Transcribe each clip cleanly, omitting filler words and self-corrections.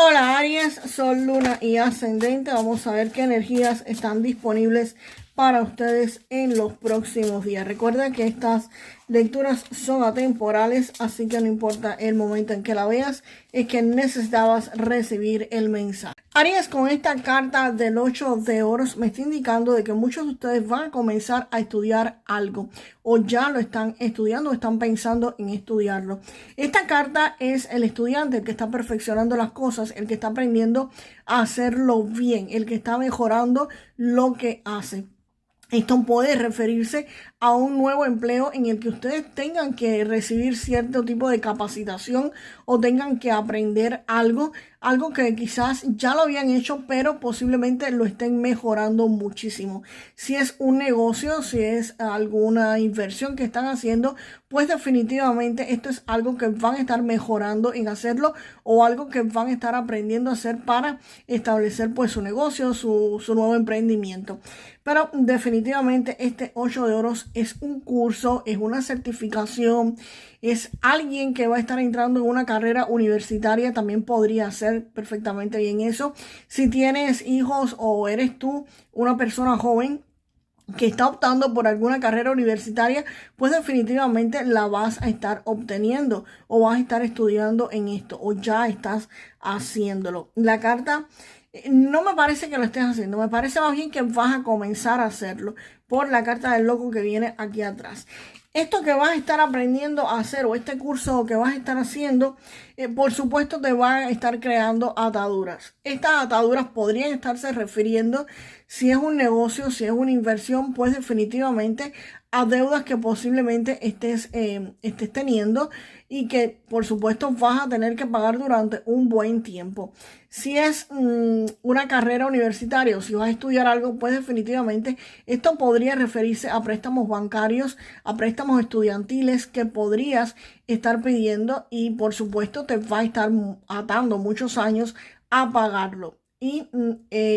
Hola Aries, Sol, Luna y Ascendente. Vamos a ver qué energías están disponibles para ustedes en los próximos días. Recuerda que estas lecturas son atemporales, así que no importa el momento en que la veas, es que necesitabas recibir el mensaje. Aries, con esta carta del 8 de oros me está indicando de que muchos de ustedes van a comenzar a estudiar algo o ya lo están estudiando o están pensando en estudiarlo. Esta carta es el estudiante, el que está perfeccionando las cosas, el que está aprendiendo a hacerlo bien, el que está mejorando lo que hace. Esto puede referirse a un nuevo empleo en el que ustedes tengan que recibir cierto tipo de capacitación o tengan que aprender algo que quizás ya lo habían hecho, pero posiblemente lo estén mejorando muchísimo. Si es un negocio, si es alguna inversión que están haciendo, pues definitivamente esto es algo que van a estar mejorando en hacerlo o algo que van a estar aprendiendo a hacer para establecer pues su negocio, su nuevo emprendimiento. Pero definitivamente este 8 de oros es un curso, es una certificación, es alguien que va a estar entrando en una carrera universitaria. También podría hacer perfectamente bien eso. Si tienes hijos o eres tú una persona joven que está optando por alguna carrera universitaria, pues definitivamente la vas a estar obteniendo o vas a estar estudiando en esto o ya estás haciéndolo. La carta no me parece que lo estés haciendo, me parece más bien que vas a comenzar a hacerlo por la carta del loco que viene aquí atrás. Esto que vas a estar aprendiendo a hacer o este curso que vas a estar haciendo, por supuesto te va a estar creando ataduras. Estas ataduras podrían estarse refiriendo, si es un negocio, si es una inversión, pues definitivamente a deudas que posiblemente estés teniendo y que por supuesto vas a tener que pagar durante un buen tiempo. Si es una carrera universitaria o si vas a estudiar algo, pues definitivamente esto podría referirse a préstamos bancarios, a préstamos estudiantiles que podrías estar pidiendo y por supuesto te va a estar atando muchos años a pagarlo. Y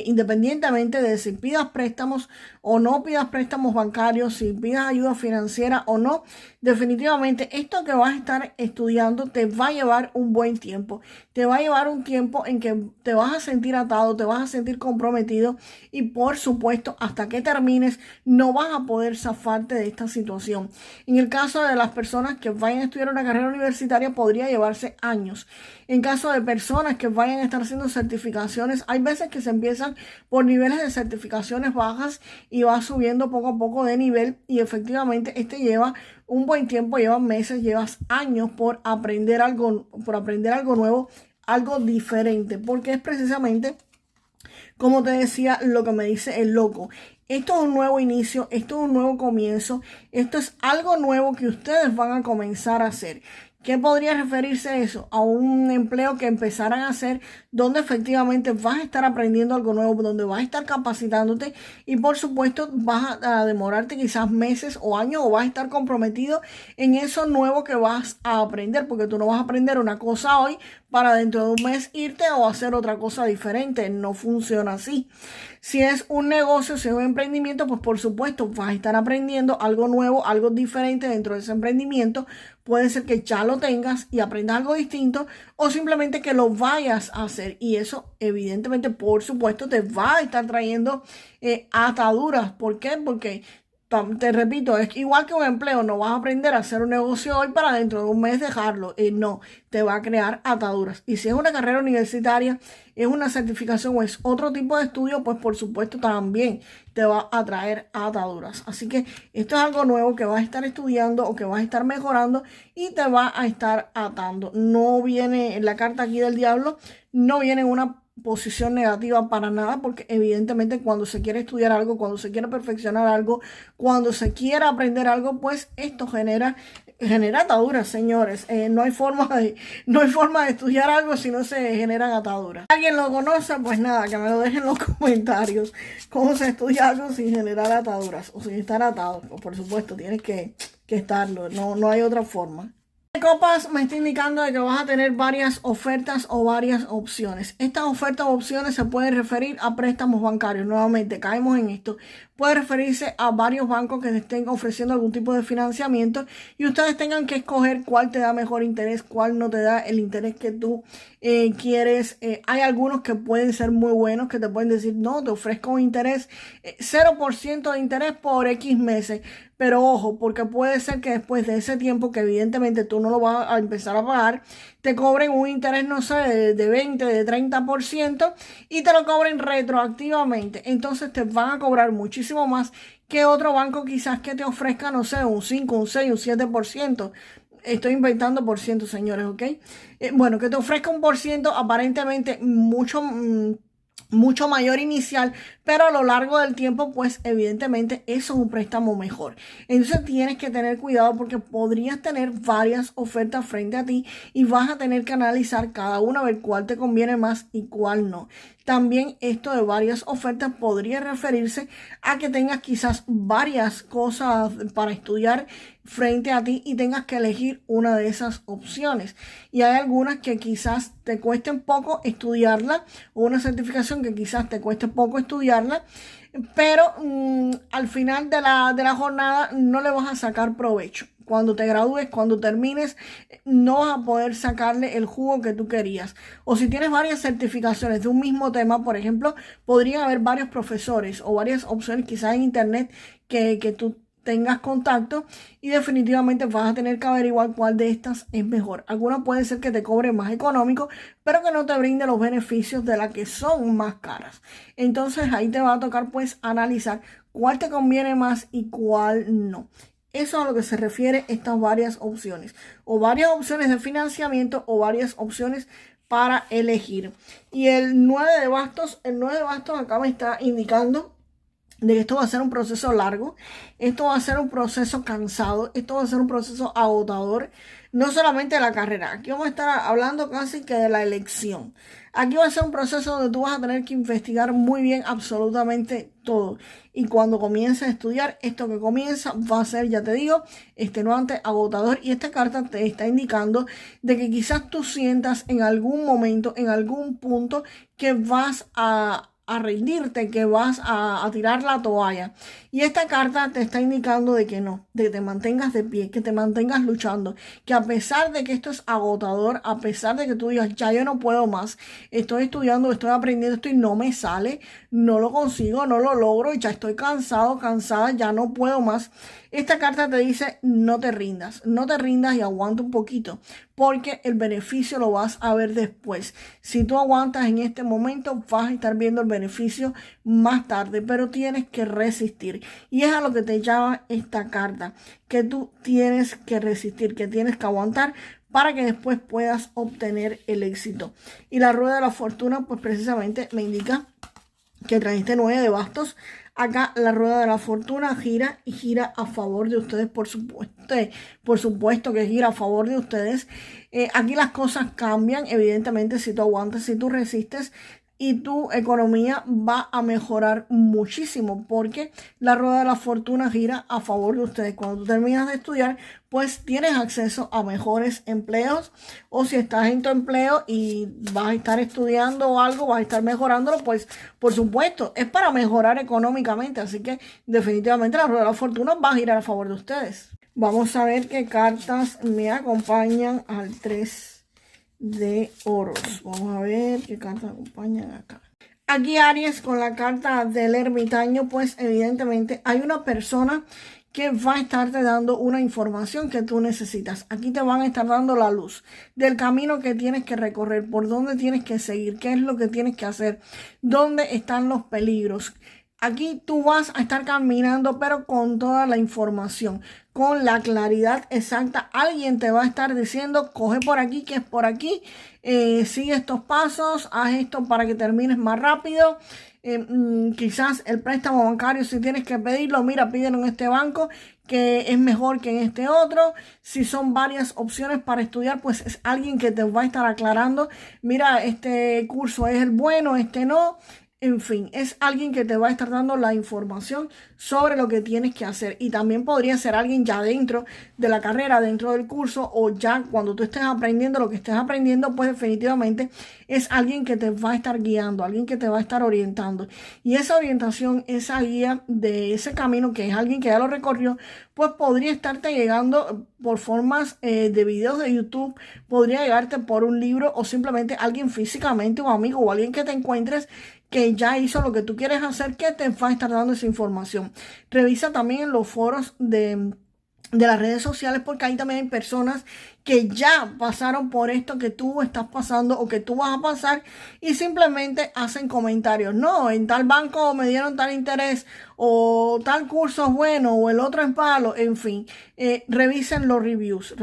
independientemente de si pidas préstamos o no pidas préstamos bancarios, si pidas ayuda financiera o no, definitivamente esto que vas a estar estudiando te va a llevar un buen tiempo. Te va a llevar un tiempo en que te vas a sentir atado, te vas a sentir comprometido y por supuesto hasta que termines no vas a poder zafarte de esta situación. En el caso de las personas que vayan a estudiar una carrera universitaria podría llevarse años. En caso de personas que vayan a estar haciendo certificaciones, hay veces que se empiezan por niveles de certificaciones bajas y va subiendo poco a poco de nivel y efectivamente este lleva un buen tiempo, lleva meses, llevas años por aprender algo nuevo, algo diferente, porque es precisamente, como te decía, lo que me dice el loco. Esto es un nuevo inicio, esto es un nuevo comienzo, esto es algo nuevo que ustedes van a comenzar a hacer. ¿Qué podría referirse a eso? A un empleo que empezarán a hacer donde efectivamente vas a estar aprendiendo algo nuevo, donde vas a estar capacitándote y por supuesto vas a demorarte quizás meses o años o vas a estar comprometido en eso nuevo que vas a aprender, porque tú no vas a aprender una cosa hoy para dentro de un mes irte o hacer otra cosa diferente. No funciona así. Si es un negocio, si es un emprendimiento, pues por supuesto vas a estar aprendiendo algo nuevo, algo diferente dentro de ese emprendimiento. Puede ser que ya lo tengas y aprendas algo distinto o simplemente que lo vayas a hacer. Y eso evidentemente, por supuesto, te va a estar trayendo ataduras. ¿Por qué? Porque te repito, es igual que un empleo, no vas a aprender a hacer un negocio hoy para dentro de un mes dejarlo. No, te va a crear ataduras. Y si es una carrera universitaria, es una certificación o es otro tipo de estudio, pues por supuesto también te va a traer ataduras. Así que esto es algo nuevo que vas a estar estudiando o que vas a estar mejorando y te va a estar atando. No viene en la carta aquí del diablo, no viene en una posición negativa para nada, porque evidentemente cuando se quiere estudiar algo, cuando se quiere perfeccionar algo, cuando se quiere aprender algo, pues esto genera ataduras, señores. No hay forma de estudiar algo si no se generan ataduras. ¿Alguien lo conoce? Pues nada, que me lo dejen en los comentarios. ¿Cómo se estudia algo sin generar ataduras o sin estar atado? Pues por supuesto, tienes que estarlo. No hay otra forma. copas me está indicando de que vas a tener varias ofertas o varias opciones. Estas ofertas o opciones se pueden referir a préstamos bancarios. Nuevamente, caemos en esto. Puede referirse a varios bancos que te estén ofreciendo algún tipo de financiamiento y ustedes tengan que escoger cuál te da mejor interés, cuál no te da el interés que tú quieres. Hay algunos que pueden ser muy buenos, que te pueden decir, no, te ofrezco un interés, 0% de interés por X meses. Pero ojo, porque puede ser que después de ese tiempo, que evidentemente tú no lo vas a empezar a pagar, te cobren un interés, no sé, de 20, de 30% y te lo cobren retroactivamente. Entonces te van a cobrar muchísimo más que otro banco quizás que te ofrezca, no sé, un 5, un 6, un 7%. Estoy inventando por ciento, señores, ¿ok? Bueno, que te ofrezca un por ciento aparentemente mucho mayor inicial, pero a lo largo del tiempo, pues evidentemente eso es un préstamo mejor. Entonces tienes que tener cuidado porque podrías tener varias ofertas frente a ti y vas a tener que analizar cada una, a ver cuál te conviene más y cuál no. También esto de varias ofertas podría referirse a que tengas quizás varias cosas para estudiar frente a ti y tengas que elegir una de esas opciones. Y hay algunas que quizás te cuesten poco estudiarla, o una certificación que quizás te cueste poco estudiarla, pero al final de la jornada no le vas a sacar provecho. Cuando te gradúes, cuando termines, no vas a poder sacarle el jugo que tú querías. O si tienes varias certificaciones de un mismo tema, por ejemplo, podrían haber varios profesores o varias opciones quizás en internet que tú tengas contacto y definitivamente vas a tener que averiguar cuál de estas es mejor. Alguna puede ser que te cobre más económico, pero que no te brinde los beneficios de las que son más caras. Entonces ahí te va a tocar pues analizar cuál te conviene más y cuál no. Eso es a lo que se refiere estas varias opciones. O varias opciones de financiamiento o varias opciones para elegir. Y el 9 de bastos acá me está indicando de que esto va a ser un proceso largo, esto va a ser un proceso cansado, esto va a ser un proceso agotador, no solamente de la carrera, aquí vamos a estar hablando casi que de la elección. Aquí va a ser un proceso donde tú vas a tener que investigar muy bien absolutamente todo. Y cuando comiences a estudiar, esto que comienza va a ser, ya te digo, extenuante, agotador. Y esta carta te está indicando de que quizás tú sientas en algún momento, en algún punto, que vas a rendirte, que vas a tirar la toalla. Y esta carta te está indicando de que no, de que te mantengas de pie, que te mantengas luchando, que a pesar de que esto es agotador, a pesar de que tú digas, ya yo no puedo más, estoy estudiando, estoy aprendiendo esto y no me sale, no lo consigo, no lo logro y ya estoy cansado, cansada, ya no puedo más. Esta carta te dice, no te rindas y aguanta un poquito, porque el beneficio lo vas a ver después. Si tú aguantas en este momento, vas a estar viendo el beneficio más tarde, pero tienes que resistir. Y es a lo que te llama esta carta, que tú tienes que resistir, que tienes que aguantar para que después puedas obtener el éxito. Y la rueda de la fortuna, pues precisamente me indica que trae este 9 de bastos. Acá la rueda de la fortuna gira y gira a favor de ustedes, por supuesto que gira a favor de ustedes. Aquí las cosas cambian, evidentemente, si tú aguantas, si tú resistes, y tu economía va a mejorar muchísimo porque la rueda de la fortuna gira a favor de ustedes. Cuando tú terminas de estudiar, pues tienes acceso a mejores empleos, o si estás en tu empleo y vas a estar estudiando o algo, vas a estar mejorándolo, pues por supuesto es para mejorar económicamente, así que definitivamente la rueda de la fortuna va a girar a favor de ustedes. Vamos a ver qué cartas me acompañan al 3 de oros. Vamos a ver qué cartas acompañan acá. Aquí Aries, con la carta del ermitaño, pues evidentemente hay una persona que va a estarte dando una información que tú necesitas. Aquí te van a estar dando la luz del camino que tienes que recorrer, por dónde tienes que seguir, qué es lo que tienes que hacer, dónde están los peligros. Aquí tú vas a estar caminando, pero con toda la información, con la claridad exacta. Alguien te va a estar diciendo, coge por aquí, que es por aquí, sigue estos pasos, haz esto para que termines más rápido. Quizás el préstamo bancario, si tienes que pedirlo, mira, pídelo en este banco, que es mejor que en este otro. Si son varias opciones para estudiar, pues es alguien que te va a estar aclarando, mira, este curso es el bueno, este no. En fin, es alguien que te va a estar dando la información sobre lo que tienes que hacer. Y también podría ser alguien ya dentro de la carrera, dentro del curso, o ya cuando tú estés aprendiendo lo que estés aprendiendo, pues definitivamente es alguien que te va a estar guiando, alguien que te va a estar orientando. Y esa orientación, esa guía de ese camino, que es alguien que ya lo recorrió, pues podría estarte llegando por formas de videos de YouTube, podría llegarte por un libro o simplemente alguien físicamente, un amigo o alguien que te encuentres que ya hizo lo que tú quieres hacer, que te va a estar dando esa información. Revisa también en los foros de las redes sociales, porque ahí también hay personas que ya pasaron por esto que tú estás pasando o que tú vas a pasar y simplemente hacen comentarios. No, en tal banco me dieron tal interés o tal curso es bueno o el otro es malo. En fin, revisen los reviews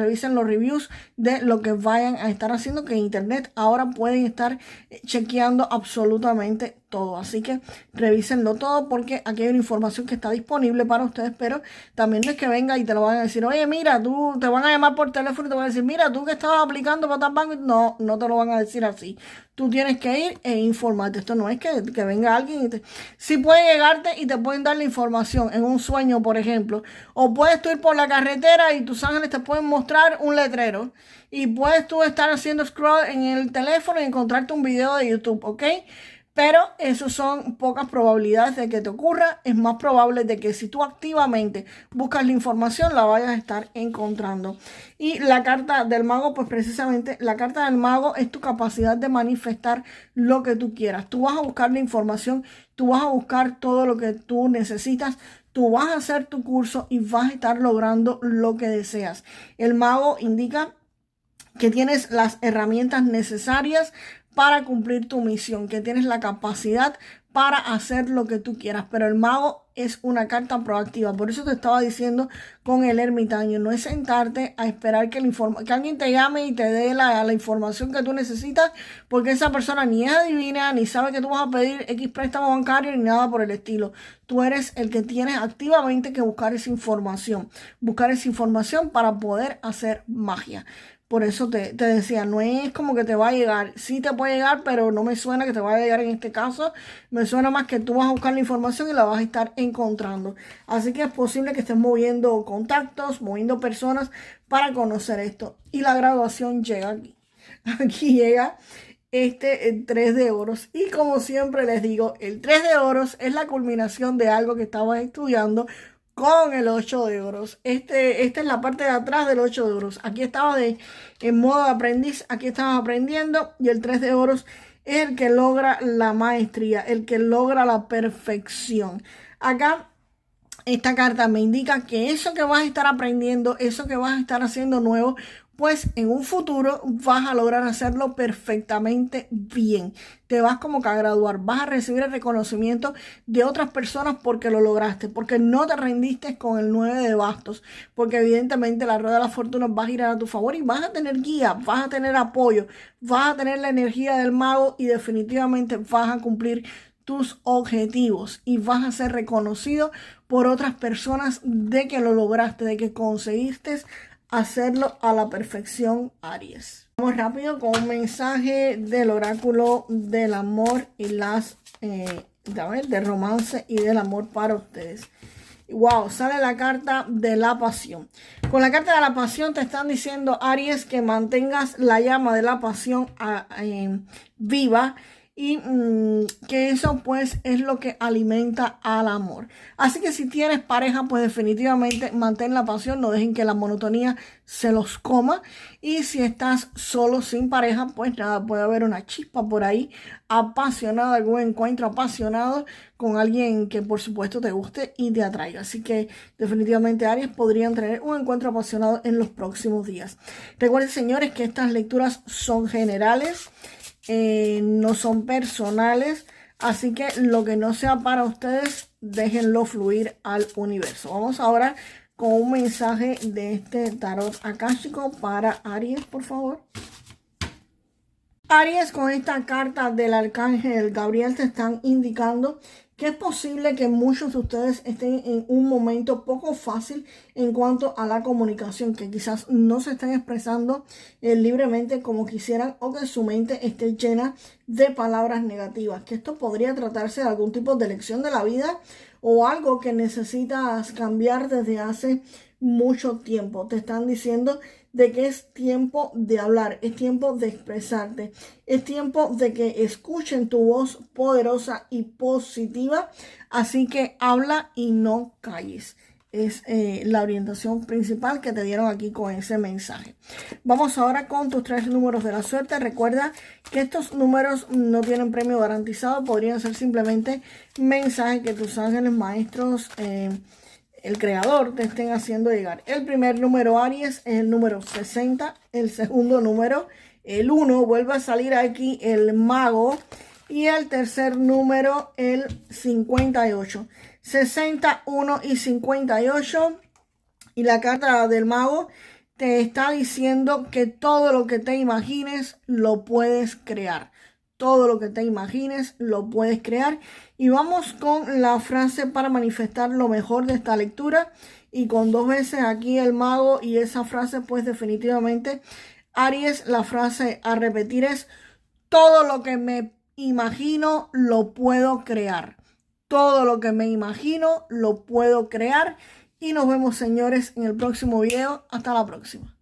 de lo que vayan a estar haciendo, que en internet ahora pueden estar chequeando absolutamente todo. Así que revísenlo todo, porque aquí hay una información que está disponible para ustedes, pero también no es que venga y te lo van a decir, oye, mira, tú te van a llamar por teléfono y te van a decir, mira, tú que estabas aplicando para tal banco. No, no te lo van a decir así. Tú tienes que ir e informarte. Esto no es que venga alguien y te... Sí puede llegarte y te pueden dar la información en un sueño, por ejemplo. O puedes tú ir por la carretera y tus ángeles te pueden mostrar un letrero. Y puedes tú estar haciendo scroll en el teléfono y encontrarte un video de YouTube, ¿ok? Pero eso son pocas probabilidades de que te ocurra. Es más probable de que si tú activamente buscas la información, la vayas a estar encontrando. Y la carta del mago, pues precisamente la carta del mago es tu capacidad de manifestar lo que tú quieras. Tú vas a buscar la información, tú vas a buscar todo lo que tú necesitas. Tú vas a hacer tu curso y vas a estar logrando lo que deseas. El mago indica que tienes las herramientas necesarias para cumplir tu misión, que tienes la capacidad para hacer lo que tú quieras. Pero el mago es una carta proactiva. Por eso te estaba diciendo con el ermitaño, no es sentarte a esperar que alguien te llame y te dé la información que tú necesitas, porque esa persona ni es adivina, ni sabe que tú vas a pedir X préstamo bancario, ni nada por el estilo. Tú eres el que tienes activamente que buscar esa información para poder hacer magia. Por eso te decía, no es como que te va a llegar. Sí te puede llegar, pero no me suena que te vaya a llegar en este caso. Me suena más que tú vas a buscar la información y la vas a estar encontrando. Así que es posible que estés moviendo contactos, moviendo personas para conocer esto. Y la graduación llega aquí. Aquí llega el 3 de oros. Y como siempre les digo, el 3 de oros es la culminación de algo que estabas estudiando con el 8 de oros. Esta es la parte de atrás del 8 de oros. Aquí estaba en modo de aprendiz, aquí estabas aprendiendo, y el 3 de oros es el que logra la maestría, el que logra la perfección. Acá esta carta me indica que eso que vas a estar aprendiendo, eso que vas a estar haciendo nuevo, pues en un futuro vas a lograr hacerlo perfectamente bien. Te vas como que a graduar, vas a recibir el reconocimiento de otras personas porque lo lograste, porque no te rendiste con el 9 de bastos, porque evidentemente la rueda de la fortuna va a girar a tu favor y vas a tener guía, vas a tener apoyo, vas a tener la energía del mago y definitivamente vas a cumplir tus objetivos y vas a ser reconocido por otras personas de que lo lograste, de que conseguiste hacerlo a la perfección, Aries. Vamos rápido con un mensaje del oráculo del amor y de romance y del amor para ustedes. Wow, sale la carta de la pasión. Con la carta de la pasión te están diciendo, Aries, que mantengas la llama de la pasión viva, y que eso pues es lo que alimenta al amor. Así que si tienes pareja, pues definitivamente mantén la pasión, no dejen que la monotonía se los coma. Y si estás solo sin pareja, pues nada, puede haber una chispa por ahí apasionada, algún encuentro apasionado con alguien que por supuesto te guste y te atraiga. Así que definitivamente Aries podrían tener un encuentro apasionado en los próximos días. Recuerden, señores, que estas lecturas son generales. No son personales, así que lo que no sea para ustedes, déjenlo fluir al universo. Vamos ahora con un mensaje de este tarot akáshico para Aries, por favor. Aries, con esta carta del arcángel Gabriel te están indicando que es posible que muchos de ustedes estén en un momento poco fácil en cuanto a la comunicación, que quizás no se estén expresando libremente como quisieran, o que su mente esté llena de palabras negativas, que esto podría tratarse de algún tipo de lección de la vida o algo que necesitas cambiar desde hace mucho tiempo. Te están diciendo de que es tiempo de hablar, es tiempo de expresarte, es tiempo de que escuchen tu voz poderosa y positiva. Así que habla y no calles. Es la orientación principal que te dieron aquí con ese mensaje. Vamos ahora con tus 3 números de la suerte. Recuerda que estos números no tienen premio garantizado. Podrían ser simplemente mensajes que tus ángeles maestros, el creador, te estén haciendo llegar. El primer número, Aries, es el número 60. El segundo número, el 1. Vuelve a salir aquí el mago. Y el tercer número, el 58. 61 y 58. Y la carta del mago te está diciendo que todo lo que te imagines lo puedes crear. Todo lo que te imagines lo puedes crear. Y vamos con la frase para manifestar lo mejor de esta lectura. Y con 2 veces aquí el mago y esa frase, pues definitivamente, Aries, la frase a repetir es: todo lo que me imagino lo puedo crear. Todo lo que me imagino lo puedo crear. Y nos vemos, señores, en el próximo video. Hasta la próxima.